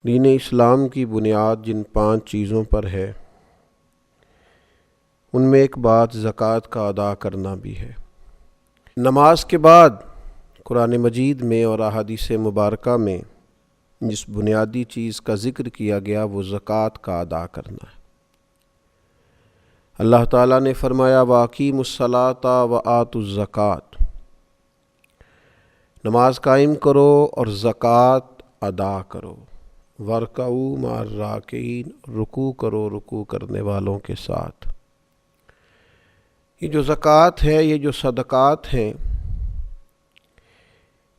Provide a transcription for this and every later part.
دین اسلام کی بنیاد جن 5 چیزوں پر ہے ان میں ایک بات زکوٰۃ کا ادا کرنا بھی ہے۔ نماز کے بعد قرآن مجید میں اور احادیث مبارکہ میں جس بنیادی چیز کا ذکر کیا گیا وہ زکوٰۃ کا ادا کرنا ہے۔ اللہ تعالیٰ نے فرمایا وَأَقِیمُوا الصَّلَاةَ وَآتُوا الزَّکَاۃَ، نماز قائم کرو اور زکوٰۃ ادا کرو۔ وَارْكَعُوا مَعَ الرَّاكِعِينَ، رکوع کرو رکوع کرنے والوں کے ساتھ۔ یہ جو زکوٰۃ ہے، یہ جو صدقات ہیں،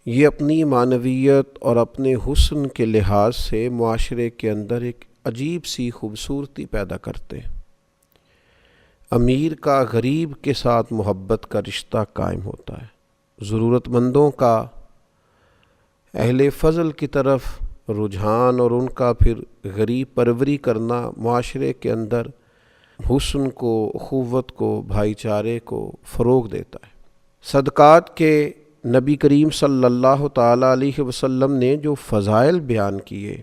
یہ اپنی معنویت اور اپنے حسن کے لحاظ سے معاشرے کے اندر ایک عجیب سی خوبصورتی پیدا کرتے ہیں۔ امیر کا غریب کے ساتھ محبت کا رشتہ قائم ہوتا ہے، ضرورت مندوں کا اہل فضل کی طرف رجحان اور ان کا پھر غریب پروری کرنا معاشرے کے اندر حسن کو، اخوت کو، بھائی چارے کو فروغ دیتا ہے۔ صدقات کے نبی کریم صلی اللہ تعالیٰ علیہ وسلم نے جو فضائل بیان کیے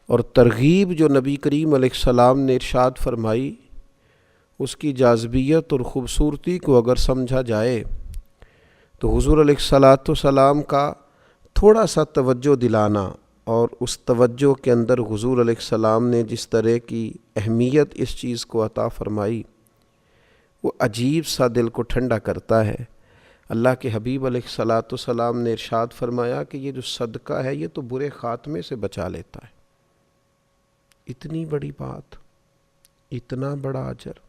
اور ترغیب جو نبی کریم علیہ السلام نے ارشاد فرمائی، اس کی جاذبیت اور خوبصورتی کو اگر سمجھا جائے تو حضور علیہ السلام کا تھوڑا سا توجہ دلانا اور اس توجہ کے اندر حضور علیہ السلام نے جس طرح کی اہمیت اس چیز کو عطا فرمائی وہ عجیب سا دل کو ٹھنڈا کرتا ہے۔ اللہ کے حبیب علیہ السلام نے ارشاد فرمایا کہ یہ جو صدقہ ہے یہ تو برے خاتمے سے بچا لیتا ہے۔ اتنی بڑی بات، اتنا بڑا اجر،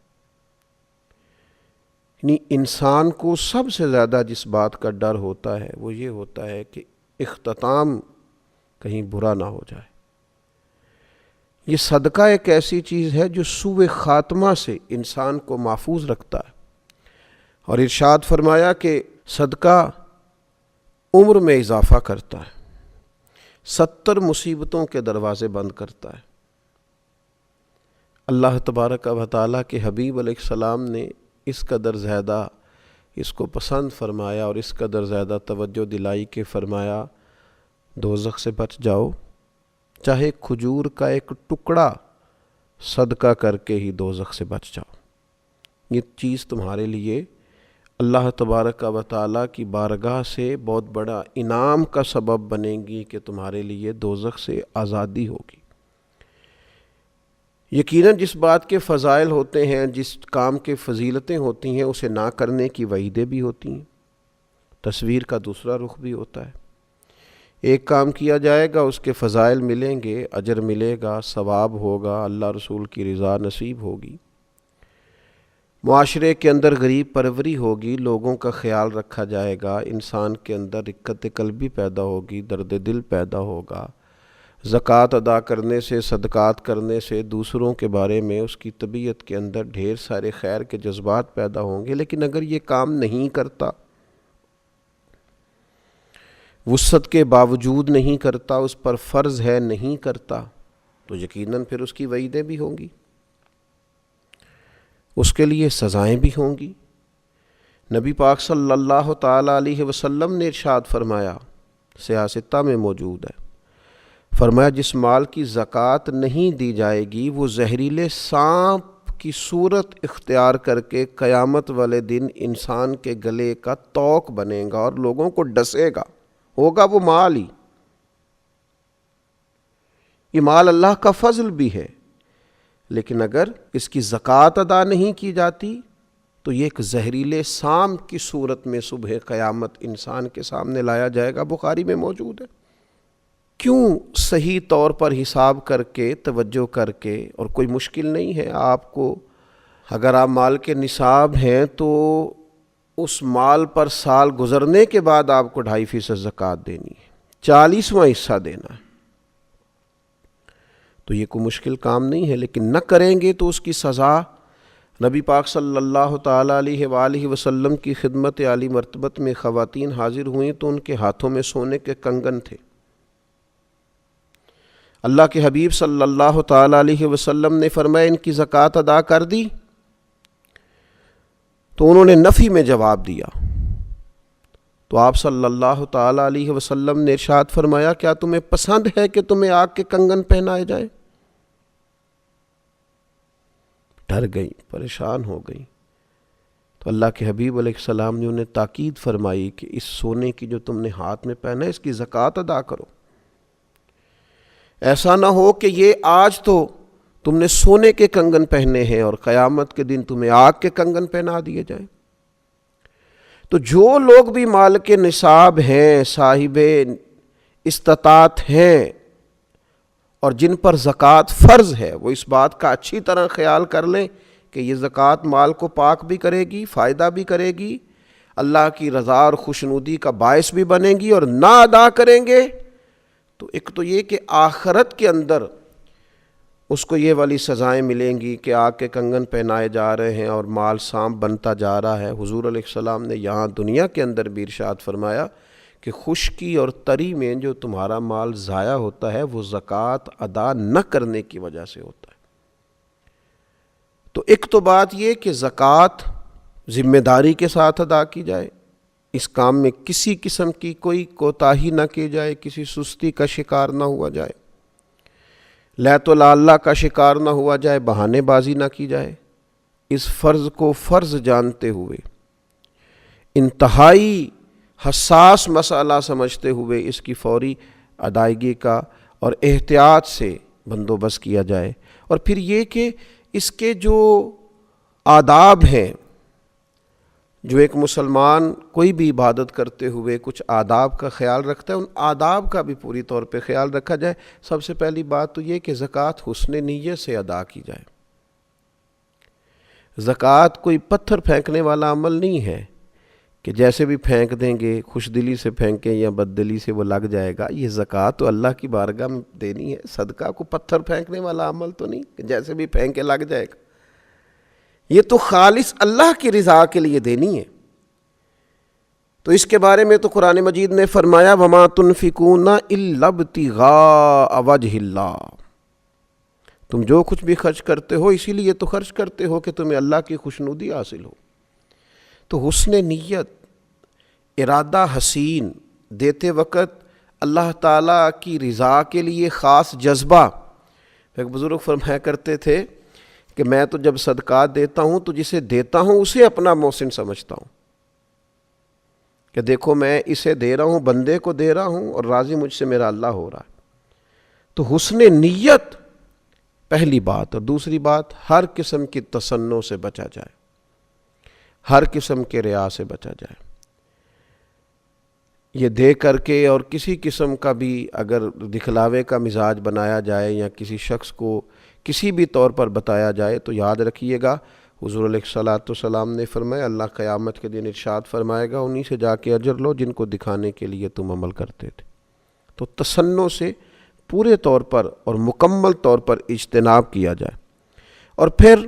یعنی انسان کو سب سے زیادہ جس بات کا ڈر ہوتا ہے وہ یہ ہوتا ہے کہ اختتام کہیں برا نہ ہو جائے۔ یہ صدقہ ایک ایسی چیز ہے جو سوء خاتمہ سے انسان کو محفوظ رکھتا ہے، اور ارشاد فرمایا کہ صدقہ عمر میں اضافہ کرتا ہے، 70 مصیبتوں کے دروازے بند کرتا ہے۔ اللہ تبارک و تعالیٰ کے حبیب علیہ السلام نے اس قدر زیادہ اس کو پسند فرمایا اور اس قدر زیادہ توجہ دلائی کہ فرمایا دوزخ سے بچ جاؤ، چاہے کھجور کا ایک ٹکڑا صدقہ کر کے ہی دوزخ سے بچ جاؤ۔ یہ چیز تمہارے لیے اللہ تبارک و تعالیٰ کی بارگاہ سے بہت بڑا انعام کا سبب بنے گی کہ تمہارے لیے دوزخ سے آزادی ہوگی۔ یقیناً جس بات کے فضائل ہوتے ہیں، جس کام کے فضیلتیں ہوتی ہیں، اسے نہ کرنے کی وعیدیں بھی ہوتی ہیں۔ تصویر کا دوسرا رخ بھی ہوتا ہے، ایک کام کیا جائے گا، اس کے فضائل ملیں گے، اجر ملے گا، ثواب ہوگا، اللہ رسول کی رضا نصیب ہوگی، معاشرے کے اندر غریب پروری ہوگی، لوگوں کا خیال رکھا جائے گا، انسان کے اندر رقت قلبی پیدا ہوگی، درد دل پیدا ہوگا، زکوٰۃ ادا کرنے سے، صدقات کرنے سے دوسروں کے بارے میں اس کی طبیعت کے اندر ڈھیر سارے خیر کے جذبات پیدا ہوں گے۔ لیکن اگر یہ کام نہیں کرتا، وسعت کے باوجود نہیں کرتا، اس پر فرض ہے نہیں کرتا، تو یقیناً پھر اس کی وعیدیں بھی ہوں گی، اس کے لیے سزائیں بھی ہوں گی۔ نبی پاک صلی اللہ تعالیٰ علیہ وسلم نے ارشاد فرمایا، سیاستہ میں موجود ہے، فرمایا جس مال کی زکوٰۃ نہیں دی جائے گی وہ زہریلے سانپ کی صورت اختیار کر کے قیامت والے دن انسان کے گلے کا توق بنے گا اور لوگوں کو ڈسے گا، ہوگا وہ مال ہی۔ یہ مال اللہ کا فضل بھی ہے، لیکن اگر اس کی زکوٰۃ ادا نہیں کی جاتی تو یہ ایک زہریلے سانپ کی صورت میں صبح قیامت انسان کے سامنے لایا جائے گا۔ بخاری میں موجود ہے۔ کیوں صحیح طور پر حساب کر کے، توجہ کر کے، اور کوئی مشکل نہیں ہے آپ کو، اگر آپ مال کے نصاب ہیں تو اس مال پر سال گزرنے کے بعد آپ کو 2.5% زکوٰۃ دینی ہے، 40واں حصہ دینا ہے، تو یہ کوئی مشکل کام نہیں ہے۔ لیکن نہ کریں گے تو اس کی سزا، نبی پاک صلی اللہ تعالیٰ علیہ وآلہ وسلم کی خدمت عالی مرتبت میں خواتین حاضر ہوئیں تو ان کے ہاتھوں میں سونے کے کنگن تھے۔ اللہ کے حبیب صلی اللہ تعالیٰ علیہ وسلم نے فرمایا ان کی زکوٰۃ ادا کر دی، تو انہوں نے نفی میں جواب دیا، تو آپ صلی اللہ تعالیٰ علیہ وسلم نے ارشاد فرمایا کیا تمہیں پسند ہے کہ تمہیں آگ کے کنگن پہنائے جائیں؟ ڈر گئی، پریشان ہو گئی. تو اللہ کے حبیب علیہ السلام نے انہیں تاکید فرمائی کہ اس سونے کی جو تم نے ہاتھ میں پہنا ہے اس کی زکوٰۃ ادا کرو. ایسا نہ ہو کہ یہ آج تو تم نے سونے کے کنگن پہنے ہیں اور قیامت کے دن تمہیں آگ کے کنگن پہنا دیے جائیں. تو جو لوگ بھی مالک نصاب ہیں، صاحب استطاعت ہیں اور جن پر زکوٰۃ فرض ہے، وہ اس بات کا اچھی طرح خیال کر لیں کہ یہ زکوٰۃ مال کو پاک بھی کرے گی، فائدہ بھی کرے گی، اللہ کی رضا اور خوشنودی کا باعث بھی بنے گی. اور نہ ادا کریں گے تو ایک تو یہ کہ آخرت کے اندر اس کو یہ والی سزائیں ملیں گی کہ آگ کے کنگن پہنائے جا رہے ہیں اور مال سانپ بنتا جا رہا ہے. حضور علیہ السلام نے یہاں دنیا کے اندر بھی ارشاد فرمایا کہ خشکی اور تری میں جو تمہارا مال ضائع ہوتا ہے وہ زکوٰۃ ادا نہ کرنے کی وجہ سے ہوتا ہے. تو ایک تو بات یہ کہ زکوٰۃ ذمہ داری کے ساتھ ادا کی جائے، اس کام میں کسی قسم کی کوئی کوتاہی نہ کی جائے، کسی سستی کا شکار نہ ہوا جائے، لیت و لالا کا شکار نہ ہوا جائے، بہانے بازی نہ کی جائے. اس فرض کو فرض جانتے ہوئے، انتہائی حساس مسئلہ سمجھتے ہوئے اس کی فوری ادائیگی کا اور احتیاط سے بندوبست کیا جائے. اور پھر یہ کہ اس کے جو آداب ہیں، جو ایک مسلمان کوئی بھی عبادت کرتے ہوئے کچھ آداب کا خیال رکھتا ہے، ان آداب کا بھی پوری طور پہ خیال رکھا جائے. سب سے پہلی بات تو یہ کہ زکوٰۃ حسن نیت سے ادا کی جائے. زکوٰۃ کوئی پتھر پھینکنے والا عمل نہیں ہے کہ جیسے بھی پھینک دیں گے، خوش دلی سے پھینکیں یا بد دلی سے وہ لگ جائے گا. یہ زکوٰۃ تو اللہ کی بارگاہ میں دینی ہے. صدقہ کو پتھر پھینکنے والا عمل تو نہیں کہ جیسے بھی پھینکے لگ جائے گا. یہ تو خالص اللہ کی رضا کے لیے دینی ہے. تو اس کے بارے میں تو قرآن مجید نے فرمایا وَمَا تُنْفِقُونَ إِلَّا ابْتِغَاءَ وَجْهِ اللَّهِ، تم جو کچھ بھی خرچ کرتے ہو اسی لیے تو خرچ کرتے ہو کہ تمہیں اللہ کی خوشنودی حاصل ہو. تو حسن نیت، ارادہ حسین، دیتے وقت اللہ تعالیٰ کی رضا کے لیے خاص جذبہ. ایک بزرگ فرمایا کرتے تھے کہ میں تو جب صدقات دیتا ہوں تو جسے دیتا ہوں اسے اپنا محسن سمجھتا ہوں کہ دیکھو میں اسے دے رہا ہوں، بندے کو دے رہا ہوں اور راضی مجھ سے میرا اللہ ہو رہا ہے. تو حسن نیت پہلی بات. اور دوسری بات، ہر قسم کی تصنع سے بچا جائے، ہر قسم کے ریا سے بچا جائے. یہ دے کر کے اور کسی قسم کا بھی اگر دکھلاوے کا مزاج بنایا جائے یا کسی شخص کو کسی بھی طور پر بتایا جائے تو یاد رکھیے گا حضور علیہ السلام نے فرمایا اللہ قیامت کے دن ارشاد فرمائے گا انہی سے جا کے اجر لو جن کو دکھانے کے لیے تم عمل کرتے تھے. تو تصنع سے پورے طور پر اور مکمل طور پر اجتناب کیا جائے. اور پھر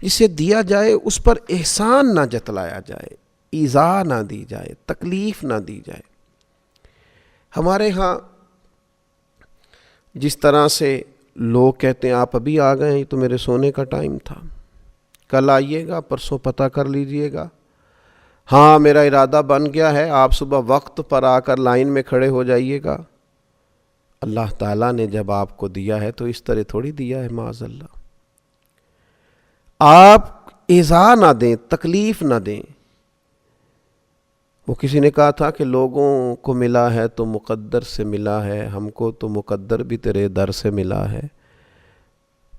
جسے دیا جائے اس پر احسان نہ جتلایا جائے، ایذا نہ دی جائے، تکلیف نہ دی جائے. ہمارے ہاں جس طرح سے لوگ کہتے ہیں آپ ابھی آ گئے ہیں، تو میرے سونے کا ٹائم تھا، کل آئیے گا، پرسوں پتہ کر لیجئے گا، ہاں میرا ارادہ بن گیا ہے، آپ صبح وقت پر آ کر لائن میں کھڑے ہو جائیے گا. اللہ تعالیٰ نے جب آپ کو دیا ہے تو اس طرح تھوڑی دیا ہے. معاذ اللہ، آپ ایذا نہ دیں، تکلیف نہ دیں. وہ کسی نے کہا تھا کہ لوگوں کو ملا ہے تو مقدر سے ملا ہے، ہم کو تو مقدر بھی تیرے در سے ملا ہے.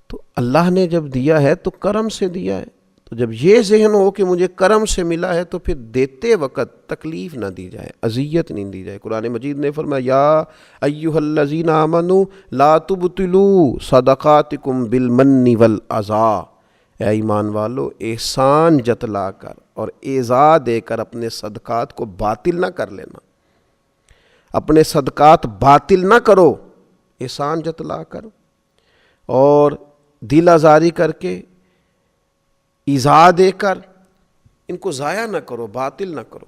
تو اللہ نے جب دیا ہے تو کرم سے دیا ہے. تو جب یہ ذہن ہو کہ مجھے کرم سے ملا ہے تو پھر دیتے وقت تکلیف نہ دی جائے، اذیت نہیں دی جائے. قرآن مجید نے فرمایا یا ایھا الذین آمنوا لا تبطلوا صدقاتکم بالمن والعذا، اے ایمان والو احسان جتلا کر اور ایذا دے کر اپنے صدقات کو باطل نہ کر لینا. اپنے صدقات باطل نہ کرو، احسان جتلا کر اور دل آزاری کر کے ایذا دے کر ان کو ضائع نہ کرو، باطل نہ کرو.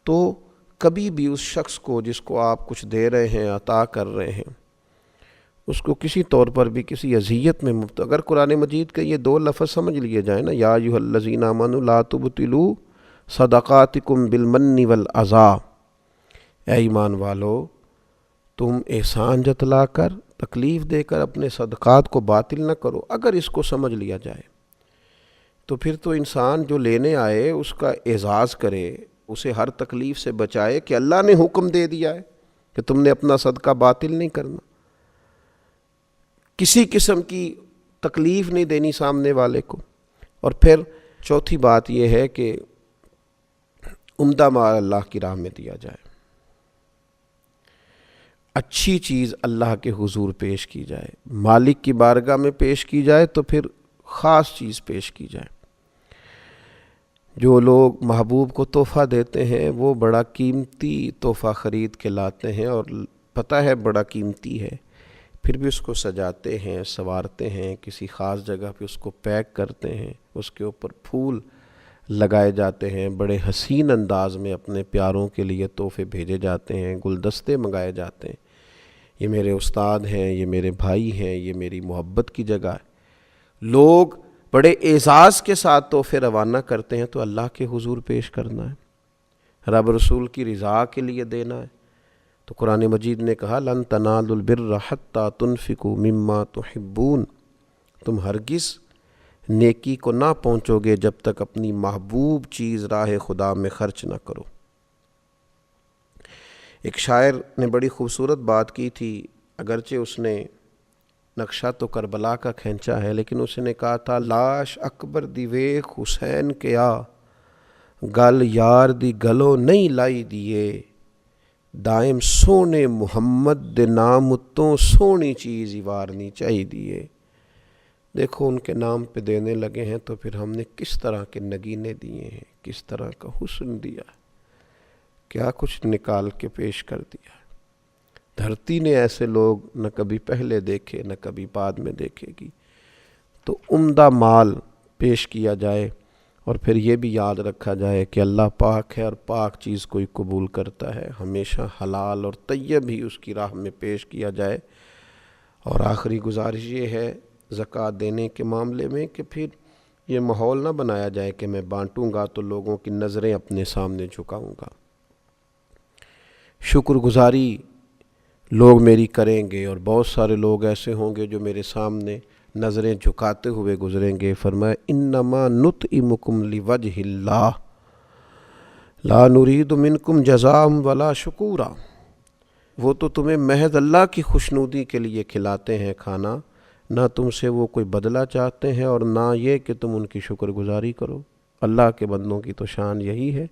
تو کبھی بھی اس شخص کو جس کو آپ کچھ دے رہے ہیں، عطا کر رہے ہیں، اس کو کسی طور پر بھی کسی اذیت میں مبتلا. اگر قرآن مجید کے یہ دو لفظ سمجھ لیے جائیں نا، یا ایھا الذین آمنوا لا تبطلوا صدقاتکم بالمن والعزا، اے ایمان والو تم احسان جتلا کر، تکلیف دے کر اپنے صدقات کو باطل نہ کرو۔ اگر اس کو سمجھ لیا جائے تو پھر تو انسان جو لینے آئے اس کا اعزاز کرے، اسے ہر تکلیف سے بچائے کہ اللہ نے حکم دے دیا ہے کہ تم نے اپنا صدقہ باطل نہیں کرنا، کسی قسم کی تکلیف نہیں دینی سامنے والے کو۔ اور پھر چوتھی بات یہ ہے کہ عمدہ مال اللہ کی راہ میں دیا جائے، اچھی چیز اللہ کے حضور پیش کی جائے، مالک کی بارگاہ میں پیش کی جائے تو پھر خاص چیز پیش کی جائے۔ جو لوگ محبوب کو تحفہ دیتے ہیں وہ بڑا قیمتی تحفہ خرید کے لاتے ہیں اور پتہ ہے بڑا قیمتی ہے، پھر بھی اس کو سجاتے ہیں، سنوارتے ہیں، کسی خاص جگہ پہ اس کو پیک کرتے ہیں، اس کے اوپر پھول لگائے جاتے ہیں، بڑے حسین انداز میں اپنے پیاروں کے لیے تحفے بھیجے جاتے ہیں، گلدستے منگائے جاتے ہیں۔ یہ میرے استاد ہیں، یہ میرے بھائی ہیں، یہ میری محبت کی جگہ ہے۔ لوگ بڑے اعزاز کے ساتھ تحفے روانہ کرتے ہیں تو اللہ کے حضور پیش کرنا ہے، رب رسول کی رضا کے لیے دینا ہے۔ تو قرآن مجید نے کہا لن تنالوا البر حتی تنفقوا مما تحبون، تم ہرگز نیکی کو نہ پہنچو گے جب تک اپنی محبوب چیز راہ خدا میں خرچ نہ کرو۔ ایک شاعر نے بڑی خوبصورت بات کی تھی، اگرچہ اس نے نقشہ تو کربلا کا کھینچا ہے، لیکن اس نے کہا تھا لاش اکبر دی ویکھ حسین کیا، گل یار دی گلو نہیں لائی دیے، دائم سونے محمد دے نام اتوں سونی چیز ہی وارنی چاہی دیے۔ دیکھو ان کے نام پہ دینے لگے ہیں تو پھر ہم نے کس طرح کے نگینے دیے ہیں، کس طرح کا حسن دیا، کیا کچھ نکال کے پیش کر دیا۔ دھرتی نے ایسے لوگ نہ کبھی پہلے دیکھے نہ کبھی بعد میں دیکھے گی۔ تو عمدہ مال پیش کیا جائے، اور پھر یہ بھی یاد رکھا جائے کہ اللہ پاک ہے اور پاک چیز کوئی قبول کرتا ہے، ہمیشہ حلال اور طیب ہی اس کی راہ میں پیش کیا جائے۔ اور آخری گزارش یہ ہے زکوٰۃ دینے کے معاملے میں کہ پھر یہ ماحول نہ بنایا جائے کہ میں بانٹوں گا تو لوگوں کی نظریں اپنے سامنے جھکاؤں گا۔ شکر گزاری لوگ میری کریں گے اور بہت سارے لوگ ایسے ہوں گے جو میرے سامنے نظریں جھکاتے ہوئے گزریں گے۔ فرمایا انما نطعمکم لوجہ اللہ لا نرید منکم جزاء ولا شکورا، وہ تو تمہیں محض اللہ کی خوشنودی کے لیے کھلاتے ہیں کھانا، نہ تم سے وہ کوئی بدلہ چاہتے ہیں اور نہ یہ کہ تم ان کی شکر گزاری کرو۔ اللہ کے بندوں کی تو شان یہی ہے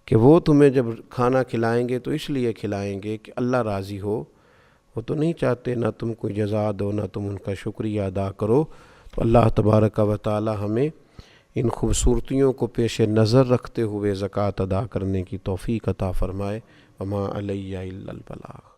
کہ وہ تمہیں جب کھانا کھلائیں گے تو اس لیے کھلائیں گے کہ اللہ راضی ہو، وہ تو نہیں چاہتے نہ تم کوئی جزا دو نہ تم ان کا شکریہ ادا کرو۔ تو اللہ تبارک و تعالی ہمیں ان خوبصورتیوں کو پیش نظر رکھتے ہوئے زکوٰۃ ادا کرنے کی توفیق عطا فرمائے۔ وما علیہ الا البلاغ۔